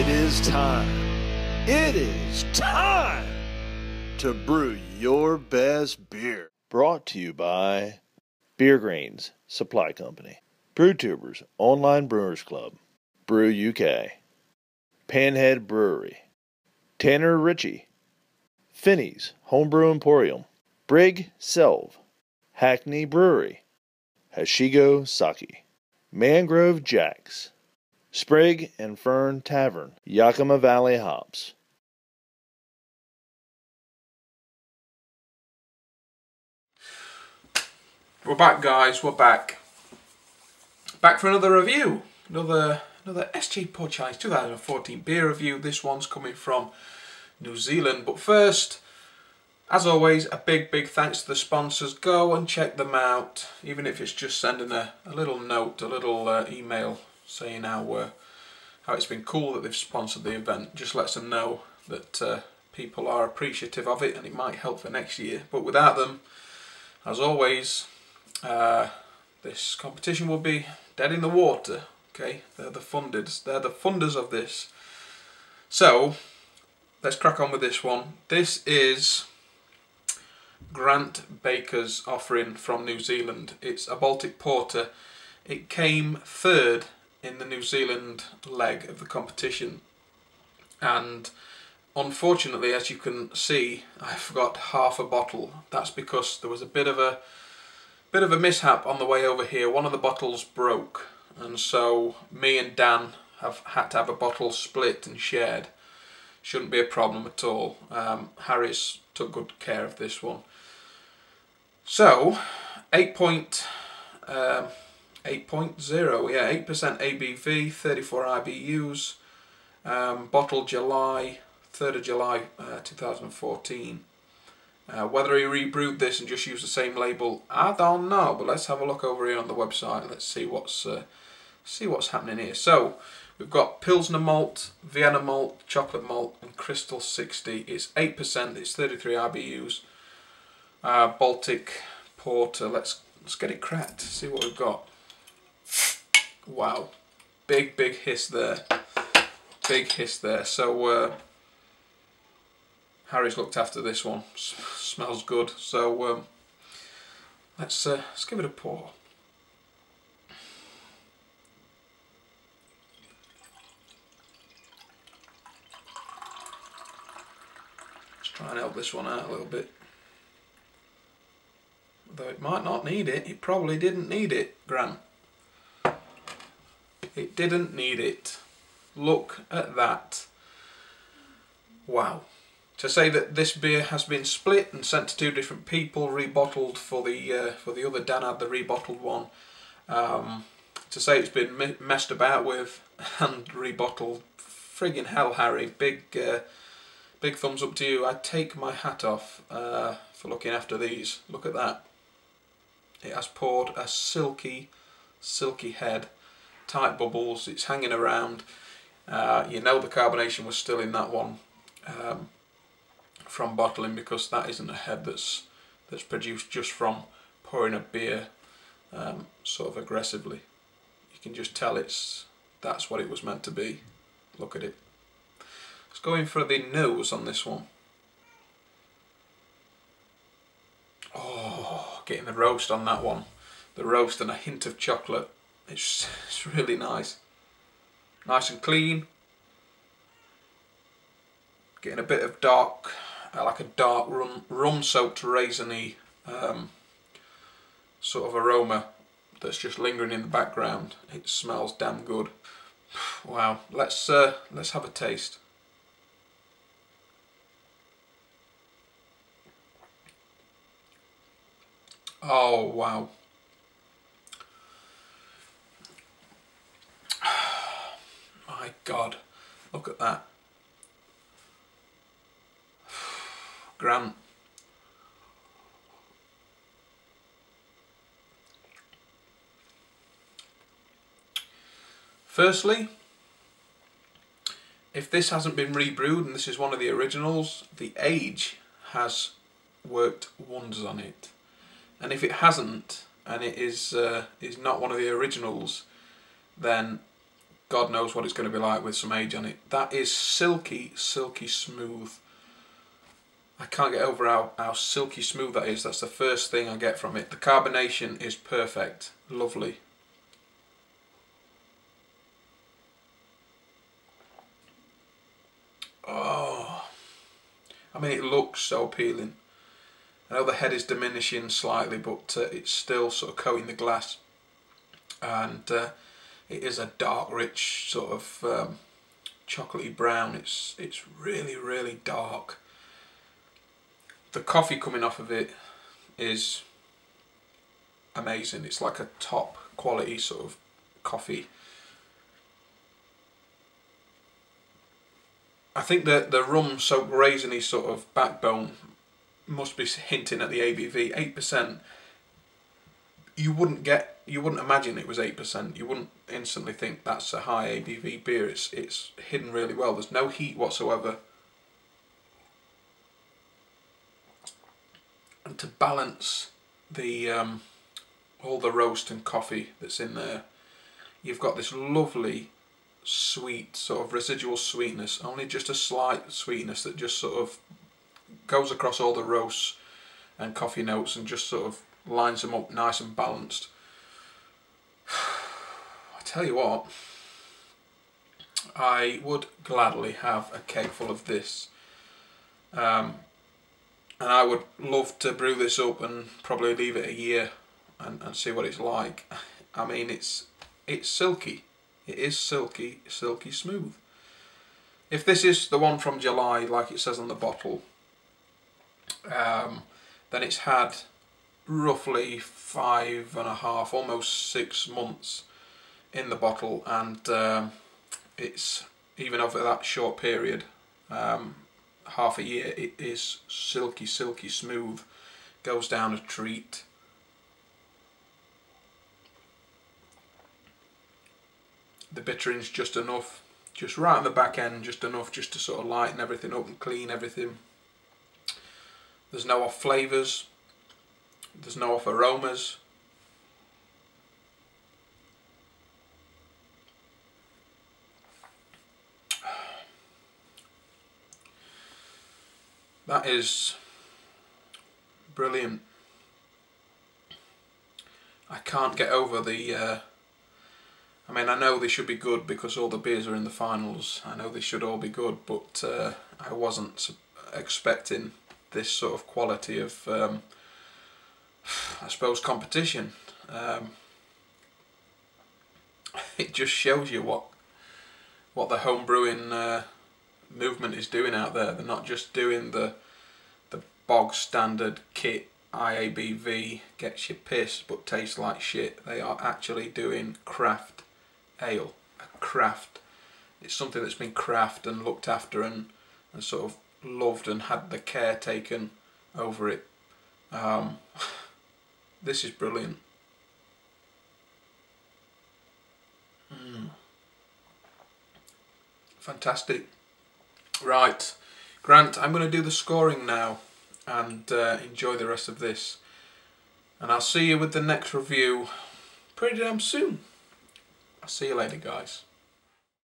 It is time. It is time to brew your best beer. Brought to you by Beer Grains Supply Company, BrewTubers Online Brewers Club, Brew UK, Panhead Brewery, Tanner Ritchie, Finney's Homebrew Emporium, Brig Selv, Hackney Brewery, Hashigo Sake, Mangrove Jacks, Sprig and Fern Tavern, Yakima Valley Hops. We're back, guys. We're back. Back for another review. Another Sjporr Challenge 2014 beer review. This one's coming from New Zealand. But first, as always, a big thanks to the sponsors. Go and check them out, even if it's just sending a little note, a little email saying how it's been cool that they've sponsored the event. Just lets them know that people are appreciative of it and it might help for next year. But without them, as always, this competition will be dead in the water. Okay, they're the funders of this. So let's crack on with this one. This is Grant Baker's offering from New Zealand. It's a Baltic Porter. It came third in the New Zealand leg of the competition, and unfortunately, as you can see, I forgot half a bottle. That's because there was a bit of a mishap on the way over here. One of the bottles broke, and so me and Dan have had to have a bottle split and shared. Shouldn't be a problem at all. Harry's took good care of this one. So 8.0, yeah, 8% ABV, 34 IBUs, bottled July 3rd of July 2014. Whether he rebrewed this and just used the same label, I don't know, but let's have a look over here on the website. Let's see what's happening here. So we've got Pilsner malt, Vienna malt, chocolate malt, and Crystal 60. It's 8%. It's 33 IBUs. Baltic Porter. Let's get it cracked. See what we've got. Wow, big hiss there. Big hiss there. So Harry's looked after this one. Smells good. So let's give it a pour. Let's try and help this one out a little bit. Though it might not need it. It probably didn't need it, Grant. It didn't need it. Look at that. Wow. To say that this beer has been split and sent to two different people, rebottled for the other, Dan had the rebottled one. To say it's been messed about with and rebottled, friggin' hell, Harry. Big thumbs up to you. I take my hat off for looking after these. Look at that. It has poured a silky head, tight bubbles. It's hanging around. You know the carbonation was still in that one from bottling, because that isn't a head that's produced just from pouring a beer sort of aggressively. You can just tell that's what it was meant to be. Look at it. Let's go in for the nose on this one. Oh, getting the roast on that one. The roast and a hint of chocolate. It's really nice. Nice and clean. Getting a bit of dark, like a dark rum-soaked raisiny sort of aroma that's just lingering in the background. It smells damn good. Wow. Let's have a taste. Oh wow. My God, look at that. Grant. Firstly, if this hasn't been rebrewed and this is one of the originals, the age has worked wonders on it. And if it hasn't, and it is not one of the originals, then God knows what it's going to be like with some age on it. That is silky, silky smooth. I can't get over how silky smooth that is. That's the first thing I get from it. The carbonation is perfect. Lovely. Oh, I mean, it looks so appealing. I know the head is diminishing slightly, but it's still sort of coating the glass. And it is a dark, rich sort of chocolatey brown. It's really, really dark. The coffee coming off of it is amazing. It's like a top quality sort of coffee. I think that the rum soaked raisiny sort of backbone must be hinting at the ABV. 8%. You wouldn't imagine it was 8%. You wouldn't instantly think that's a high ABV beer. It's hidden really well. There's no heat whatsoever. And to balance the all the roast and coffee that's in there, you've got this lovely sweet sort of residual sweetness, only just a slight sweetness that just sort of goes across all the roasts and coffee notes and just sort of lines them up nice and balanced. I tell you what, I would gladly have a keg full of this. And I would love to brew this up and probably leave it a year and see what it's like. I mean, it's silky. It is silky, silky smooth. If this is the one from July, like it says on the bottle, then it's had roughly 5.5, almost 6 months in the bottle, and it's, even over that short period, half a year, it is silky, silky smooth. Goes down a treat. The bittering's just enough, just right on the back end, just enough just to sort of lighten everything up and clean everything. There's no off flavours, there's no off aromas. That is brilliant. I can't get over the I mean, I know they should be good because all the beers are in the finals. I know they should all be good, but I wasn't expecting this sort of quality of, I suppose, competition. It just shows you what the home brewing movement is doing out there. They're not just doing the bog standard kit IABV gets you pissed but tastes like shit. They are actually doing craft ale, a craft. It's something that's been crafted and looked after and sort of loved and had the care taken over it. This is brilliant. Fantastic. Right, Grant, I'm going to do the scoring now and enjoy the rest of this. And I'll see you with the next review pretty damn soon. I'll see you later, guys.